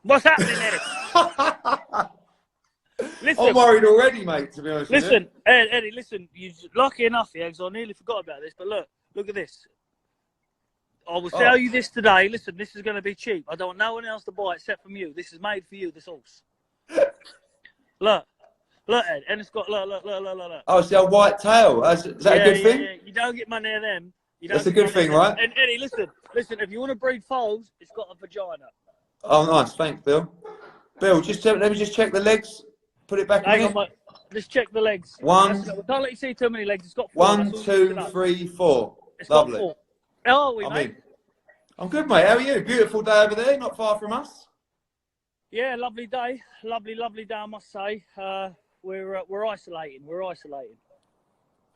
What's happening, Eddie? Listen, I'm worried already, mate, to be honest with you. Listen, Eddie, listen, you're lucky enough, yeah, because I nearly forgot about this, but look at this. I will sell you this today. Listen, this is going to be cheap. I don't want no one else to buy it except from you. This is made for you, this horse. Look, Ed, and it's got, look. Oh, it's a white tail. Is that a good thing? Yeah. You don't get money of them. That's a good thing, right? And Eddie, listen, if you want to breed foals, it's got a vagina. Oh, nice. Thanks, Bill. Bill, let me just check the legs. Put it back in. Let's check the legs. We can't let you see too many legs. It's got 4. 1, 2, 3, 4. It's lovely. Got 4. How are we, mate? I'm good, mate. How are you? Beautiful day over there, not far from us. Yeah, lovely day. Lovely day, I must say. We're isolating.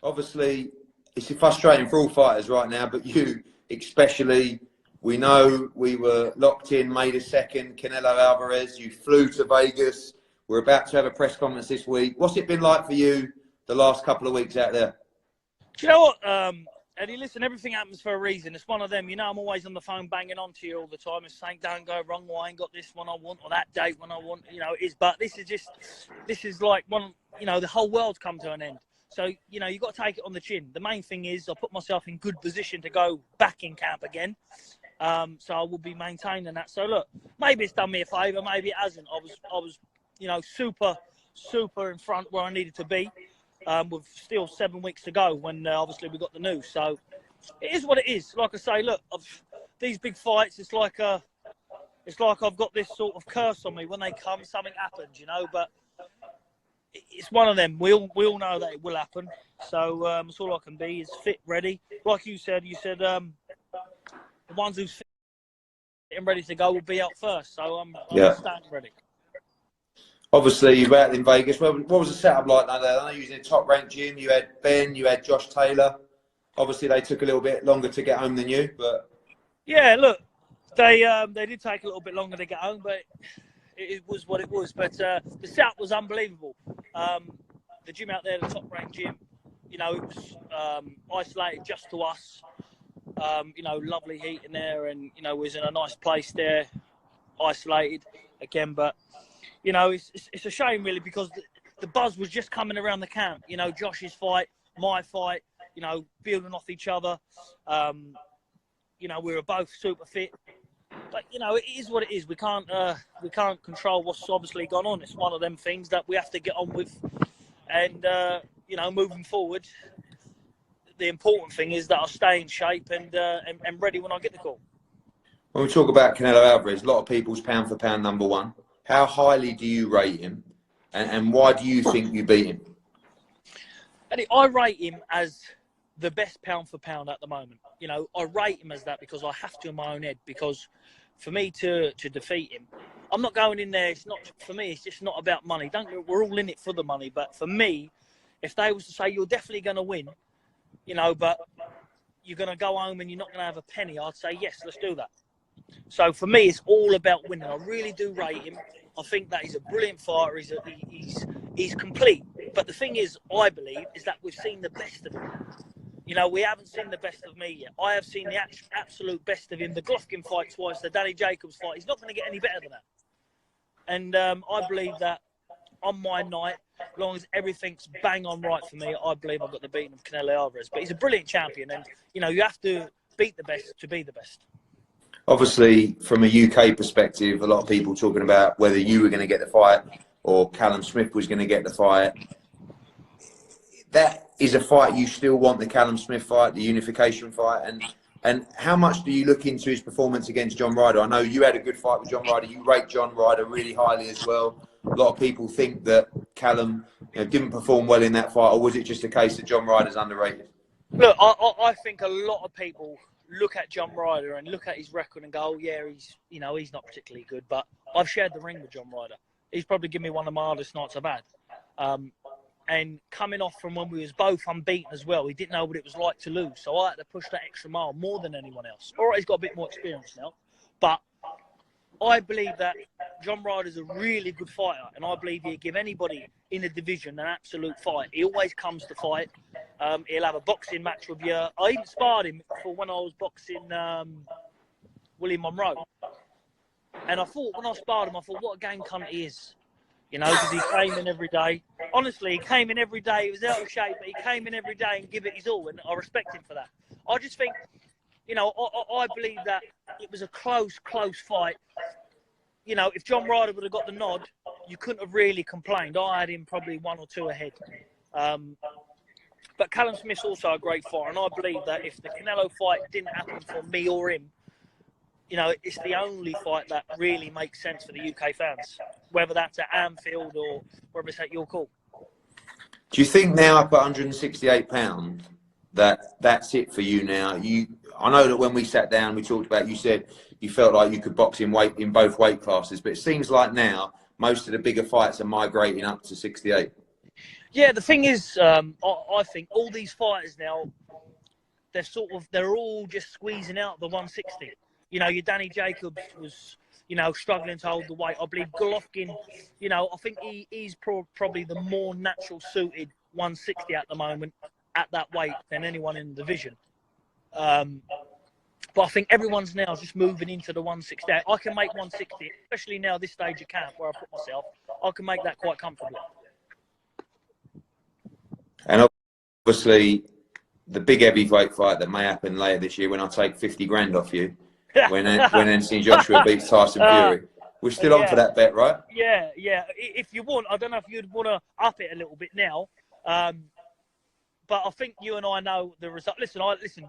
Obviously, it's frustrating for all fighters right now, but you especially. We know we were locked in May the 2nd, Canelo Alvarez. You flew to Vegas. We're about to have a press conference this week. What's it been like for you the last couple of weeks out there? Do you know what, Eddie? Listen, everything happens for a reason. It's one of them. You know, I'm always on the phone banging on to you all the time and saying, don't go wrong. Well, I ain't got this one I want or that date when I want. You know, it is. But this is like one, you know, the whole world's come to an end. So, you know, you've got to take it on the chin. The main thing is I put myself in good position to go back in camp again. So I will be maintaining that. So look, maybe it's done me a favour, maybe it hasn't. I was, you know, super in front where I needed to be. With still 7 weeks to go when obviously we got the news. So it is what it is. Like I say, look, these big fights, it's like I've got this sort of curse on me. When they come, something happens, you know. But it's one of them. We all know that it will happen. So that's all I can be is fit, ready. Like you said, the ones who's fit and ready to go will be out first. So I'm standing ready. Obviously, you were out in Vegas. What was the setup like there? I know you was in a top-ranked gym. You had Ben, you had Josh Taylor. Obviously, they took a little bit longer to get home than you, but yeah, look, they did take a little bit longer to get home, but it was what it was. But the setup was unbelievable. The gym out there, the top-ranked gym, you know, it was isolated just to us. You know, lovely heat in there, and you know, was in a nice place there, isolated again, but. You know, it's a shame, really, because the buzz was just coming around the camp. You know, Josh's fight, my fight, you know, building off each other. You know, we were both super fit. But, you know, it is what it is. We can't control what's obviously gone on. It's one of them things that we have to get on with. And, you know, moving forward, the important thing is that I'll stay in shape and ready when I get the call. When we talk about Canelo Alvarez, a lot of people's pound-for-pound #1. How highly do you rate him, and why do you think you beat him? I rate him as the best pound for pound at the moment. You know, I rate him as that because I have to in my own head. Because for me to defeat him, I'm not going in there. It's not for me. It's just not about money. We're all in it for the money. But for me, if they was to say you're definitely going to win, you know, but you're going to go home and you're not going to have a penny, I'd say yes, let's do that. So for me, it's all about winning. I really do rate him. I think that he's a brilliant fighter. He's complete. But the thing is, I believe, is that we've seen the best of him. You know, we haven't seen the best of me yet. I have seen the absolute best of him. The Golovkin fight twice, the Danny Jacobs fight. He's not going to get any better than that. And I believe that on my night, as long as everything's bang on right for me, I believe I've got the beating of Canelo Alvarez. But he's a brilliant champion. And, you know, you have to beat the best to be the best. Obviously, from a UK perspective, a lot of people talking about whether you were going to get the fight or Callum Smith was going to get the fight. That is a fight you still want, the Callum Smith fight, the unification fight. And how much do you look into his performance against John Ryder? I know you had a good fight with John Ryder. You rate John Ryder really highly as well. A lot of people think that Callum didn't perform well in that fight, or was it just a case that John Ryder's underrated? Look, I think a lot of people look at John Ryder and look at his record and go, oh, yeah, he's not particularly good. But I've shared the ring with John Ryder. He's probably given me one of my hardest nights I've had. And coming off from when we was both unbeaten as well, he didn't know what it was like to lose. So I had to push that extra mile more than anyone else. All right, he's got a bit more experience now. But I believe that John Ryder's a really good fighter. And I believe he'll give anybody in the division an absolute fight. He always comes to fight. He'll have a boxing match with you. I even sparred him for when I was boxing William Monroe. And I thought, when I sparred him, I thought, what a game cunt he is. You know, because he came in every day. Honestly, he came in every day. He was out of shape, but he came in every day and give it his all. And I respect him for that. I just think, you know, I believe that it was a close fight. You know, if John Ryder would have got the nod, you couldn't have really complained. I had him probably 1 or 2 ahead. But Callum Smith's also a great fighter. And I believe that if the Canelo fight didn't happen for me or him, you know, it's the only fight that really makes sense for the UK fans, whether that's at Anfield or whether it's at your call. Do you think now up at 168 pounds that that's it for you now? I know that when we sat down, we talked about, you said you felt like you could box in both weight classes, but it seems like now most of the bigger fights are migrating up to 68. Yeah, the thing is, I think all these fighters now, they're all just squeezing out the 160. You know, your Danny Jacobs was, you know, struggling to hold the weight. I believe Golovkin, you know, I think he's probably the more natural suited 160 at the moment at that weight than anyone in the division. But I think everyone's now just moving into the 160. I can make 160, especially now this stage of camp where I put myself, I can make that quite comfortably. And obviously, the big heavyweight fight that may happen later this year when I take 50 grand off you, when Anthony Joshua beats Tyson Fury. We're still on for that bet, right? Yeah. If you want, I don't know if you'd want to up it a little bit now, but I think you and I know the result. Listen,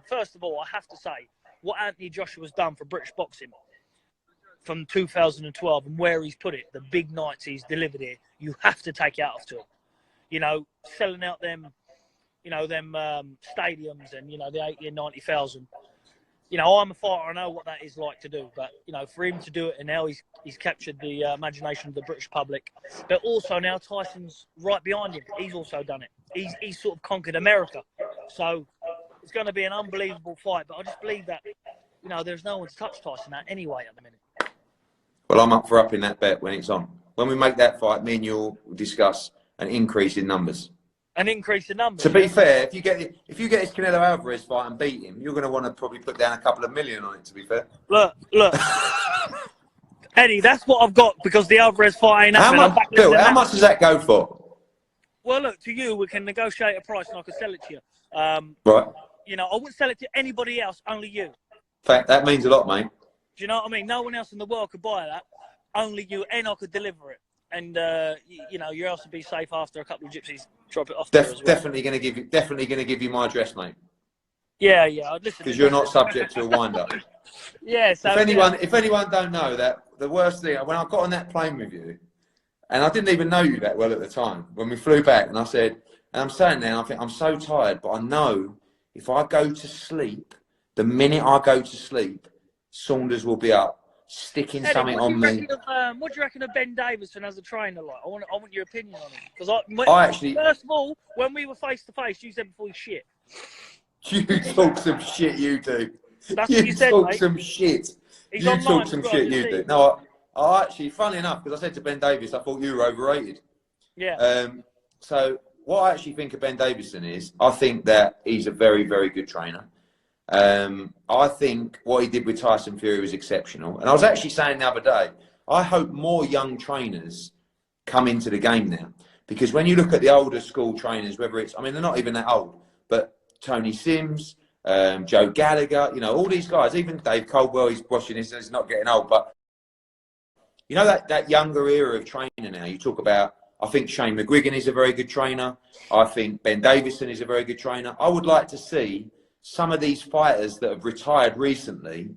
first of all, I have to say, what Anthony Joshua's done for British boxing from 2012 and where he's put it, the big nights he's delivered here, you have to take out of to him. You know, selling out them, you know, them stadiums and, you know, the 80 and 90,000. You know, I'm a fighter. I know what that is like to do. But, you know, for him to do it, and now he's captured the imagination of the British public. But also now Tyson's right behind him. He's also done it. He's sort of conquered America. So it's going to be an unbelievable fight. But I just believe that, you know, there's no one to touch Tyson at anyway at the minute. Well, I'm up for upping that bet when it's on. When we make that fight, me and you'll discuss an increase in numbers. An increase in numbers. To be fair, if you get this Canelo Alvarez fight and beat him, you're going to want to probably put down a couple of million on it. To be fair, look, Eddie, that's what I've got because the Alvarez fight ain't happening. How much does that go for? Well, look, to you, we can negotiate a price and I can sell it to you. Right. You know, I wouldn't sell it to anybody else, only you. In fact, that means a lot, mate. Do you know what I mean? No one else in the world could buy that, only you, and I could deliver it. And you know, your house would be safe after a couple of gypsies drop it off. Definitely going to give you my address, mate. Yeah. Listen, because you're not subject to a wind-up. Yeah. So if anyone don't know that, the worst thing when I got on that plane with you, and I didn't even know you that well at the time when we flew back, and I said, and I'm saying now, I think I'm so tired, but I know if I go to sleep, the minute I go to sleep, Saunders will be up. Sticking Eddie, something on me. What do you reckon of Ben Davison as a trainer? Like, I want your opinion on him because I actually, first of all, when we were face to face, you said before he's shit. You talk some shit, you do. That's what you said, talk mate. some shit. He's you talk some shit, you do. No, I actually, funny enough, because I said to Ben Davis, I thought you were overrated. Yeah. So what I actually think of Ben Davison is, I think that he's a very, very good trainer. I think what he did with Tyson Fury was exceptional. And I was actually saying the other day, I hope more young trainers come into the game now. Because when you look at the older school trainers, whether it's, I mean, they're not even that old, but Tony Sims, Joe Gallagher, you know, all these guys, even Dave Coldwell, he's watching this, he's not getting old. But, you know, that younger era of training now, you talk about, I think Shane McGuigan is a very good trainer. I think Ben Davison is a very good trainer. I would like to see some of these fighters that have retired recently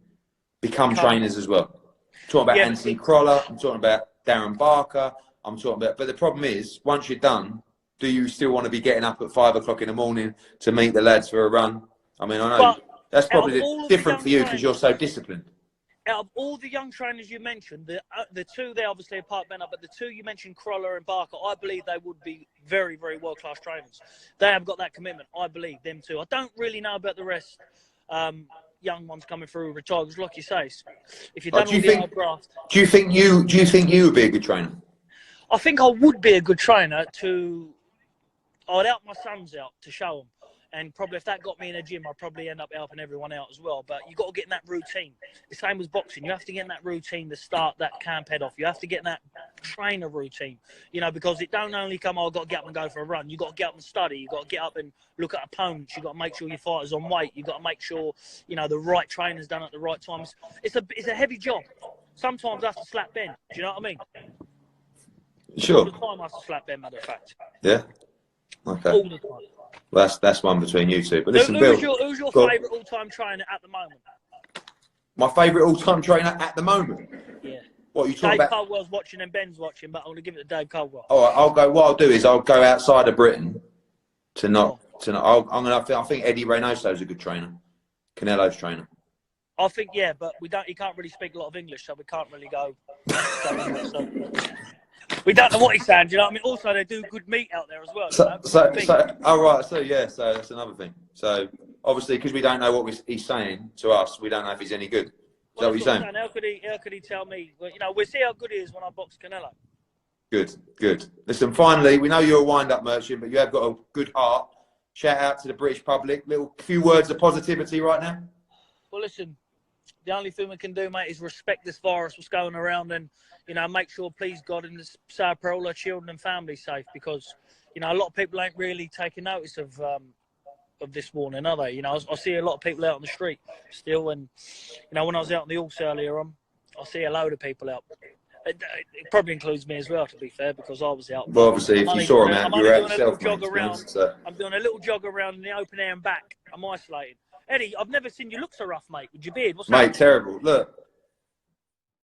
become trainers as well. I'm talking about Anthony Crolla, I'm talking about Darren Barker, I'm talking about, but the problem is, once you're done, do you still want to be getting up at 5 o'clock in the morning to meet the lads for a run? I mean, I know that's probably different for you because you're so disciplined. Out of all the young trainers you mentioned, the two there obviously apart Ben, but the two you mentioned, Crolla and Barker, I believe they would be very, very world-class trainers. They have got that commitment. I believe them too. I don't really know about the rest. Young ones coming through retired, because like you say, if you've done all the hard graft. Do you think you would be a good trainer? I think I would be a good trainer I'd help my sons out to show them. And probably if that got me in a gym, I'd probably end up helping everyone out as well. But you got to get in that routine. The same as boxing. You have to get in that routine to start that camp head off. You have to get in that trainer routine, you know, because it don't only come, oh, I've got to get up and go for a run. You got to get up and study. You got to get up and look at opponents. You got to make sure your fighter's on weight. You got to make sure, you know, the right trainer's done at the right times. It's a heavy job. Sometimes I have to slap Ben. Do you know what I mean? Sure. All the time I have to slap Ben, matter of fact. Yeah. Okay. All the time. Well, that's one between you two. But listen, Bill, who's your favourite all-time trainer at the moment? My favourite all-time trainer at the moment? Yeah. What are you talking Dave about? Caldwell's watching and Ben's watching, but I'm going to give it to Dave Caldwell. All right, I'll go. What I'll do is I'll go outside of Britain to not. I think Eddie Reynoso is a good trainer. Canelo's trainer. I think, yeah, but he can't really speak a lot of English, so we can't really go. We don't know what he's saying, do you know what I mean? Also, they do good meat out there as well. So that's another thing. So, obviously, because we don't know what he's saying to us, we don't know if he's any good. Is that what you're saying? How could he tell me? Well, you know, we'll see how good he is when I box Canelo. Good. Listen, finally, we know you're a wind-up merchant, but you have got a good heart. Shout out to the British public. Few words of positivity right now. Well, listen, the only thing we can do, mate, is respect this virus, what's going around, and, you know, make sure, please God, and say for all our children and families safe, because, you know, a lot of people ain't really taking notice of this warning, are they? You know, I see a lot of people out on the street still, and, you know, when I was out on the horse earlier on, I see a load of people out. It probably includes me as well, to be fair, because I was out. Well, obviously, if you saw him out, you were out yourself, mate. I'm doing a little jog around in the open air and back. I'm isolated. Eddie, I've never seen you look so rough, mate, with your beard. What's mate, terrible. Look,